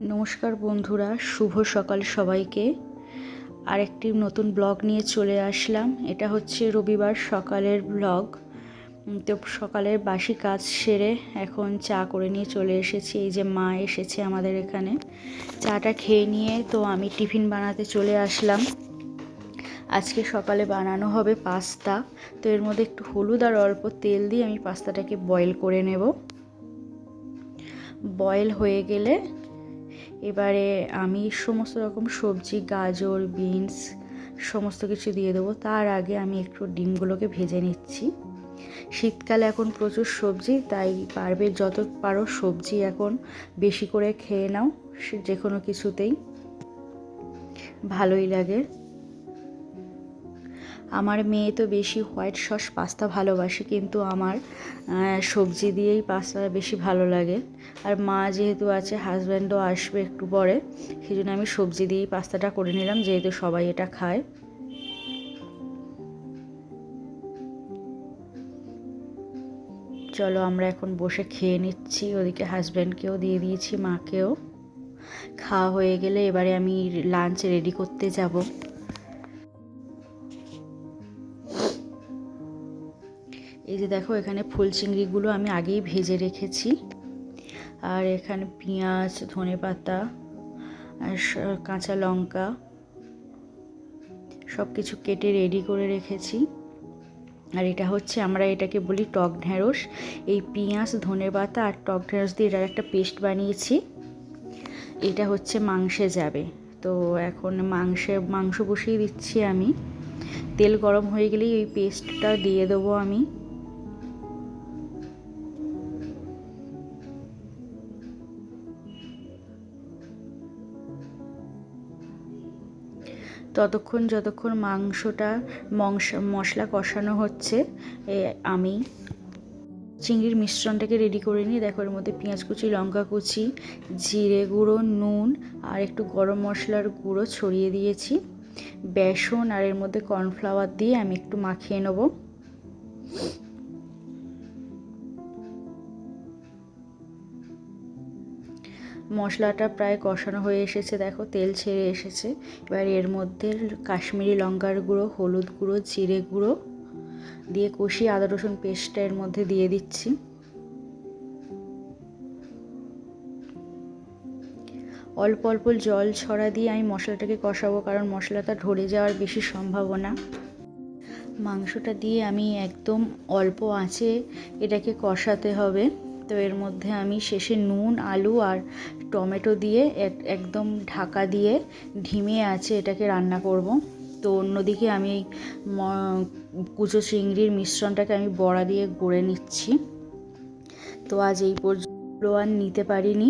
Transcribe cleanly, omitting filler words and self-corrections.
নমস্কার বন্ধুরা, শুভ সকাল সবাইকে। আরেকটি নতুন ব্লগ নিয়ে চলে আসলাম। এটা হচ্ছে রবিবার সকালের ব্লগ। তো সকালের বাসি কাজ সেরে এখন চা করে নিয়ে চলে এসেছি। এই যে মা এসেছে আমাদের এখানে, চাটা খেয়ে নিয়ে তো আমি টিফিন বানাতে চলে আসলাম। আজকে সকালে বানানো হবে পাস্তা। তো এর মধ্যে একটু হলুদ আর অল্প তেল দিয়ে আমি পাস্তাটাকে বয়েল করে নেব। বয়েল হয়ে গেলে এবারে আমি সমস্ত রকম সবজি, গাজর, বিনস সমস্ত কিছু দিয়ে দেবো। তার আগে আমি একটু ডিমগুলোকে ভেজে নিচ্ছি। শীতকালে এখন প্রচুর সবজি, তাই পারবে যত পারো সবজি এখন বেশি করে খেয়ে নাও। যে কোনো কিছুতেই ভালোই লাগে। আমার মেয়ে তো বেশি হোয়াইট সস পাস্তা ভালোবাসে, কিন্তু আমার সবজি দিয়েই পাস্তা বেশি ভালো লাগে। আর মা যেহেতু আছে, হাজব্যান্ডও আসবে একটু পরে, সেই জন্য আমি সবজি দিয়েই পাস্তাটা করে নিলাম, যেহেতু সবাই এটা খায়। চলো আমরা এখন বসে খেয়ে নিচ্ছি। ওদিকে হাজব্যান্ডকেও দিয়ে দিয়েছি, মাকেও। খাওয়া হয়ে গেলে এবারে আমি লাঞ্চ রেডি করতে যাব। এই যে দেখো, এখানে ফুল চিংড়িগুলো আমি আগেই ভেজে রেখেছি। আর এখানে পেঁয়াজ, ধনেপাতা আর কাঁচা লঙ্কা সব কিছু কেটে রেডি করে রেখেছি। আর এটা হচ্ছে, আমরা এটাকে বলি টক ঢ্যাঁড়স। এই পেঁয়াজ, ধনেপাতা আর টক ঢ্যাঁড়স দিয়ে এটার একটা পেস্ট বানিয়েছি। এটা হচ্ছে মাংসে যাবে। তো এখন মাংস বসিয়ে দিচ্ছি আমি। তেল গরম হয়ে গেলেই ওই পেস্টটা দিয়ে দেবো আমি। যতক্ষণ মাংসটা মশলা কষানো হচ্ছে, আমি চিংড়ির মিশ্রণটাকে রেডি করে নিই। দেখো, এর মধ্যে পেঁয়াজ কুচি, লঙ্কা কুচি, জিরে গুঁড়ো, নুন আর একটু গরম মশলার গুঁড়ো ছড়িয়ে দিয়েছি। বেসন আর এর মধ্যে কর্নফ্লাওয়ার দিয়ে আমি একটু মাখিয়ে নেব। মশলাটা প্রায় কষানো হয়ে এসেছে, দেখো তেল ছেড়ে এসেছে। এবার এর মধ্যে কাশ্মীরি লঙ্কার গুঁড়ো, হলুদ গুঁড়ো, জিরে গুঁড়ো দিয়ে কষিয়ে আদা রসুন পেস্টটা এর মধ্যে দিয়ে দিচ্ছি। অল্প অল্প জল ছড়া দিয়ে আমি মশলাটাকে কষাবো, কারণ মশলাটা ধরে যাওয়ার বেশি সম্ভাবনা। মাংসটা দিয়ে আমি একদম অল্প আঁচে এটাকে কষাতে হবে। তো এর মধ্যে আমি শেষে নুন, আলু আর টমেটো দিয়ে একদম ঢাকা দিয়ে ধিমে আঁচে এটাকে রান্না করব। তো অন্যদিকে আমি এই কুচো চিংড়ির মিশ্রণটাকে আমি বড়া দিয়ে গড়ে নিচ্ছি। তো আজ এই পর্যন্ত আর নিতে পারিনি।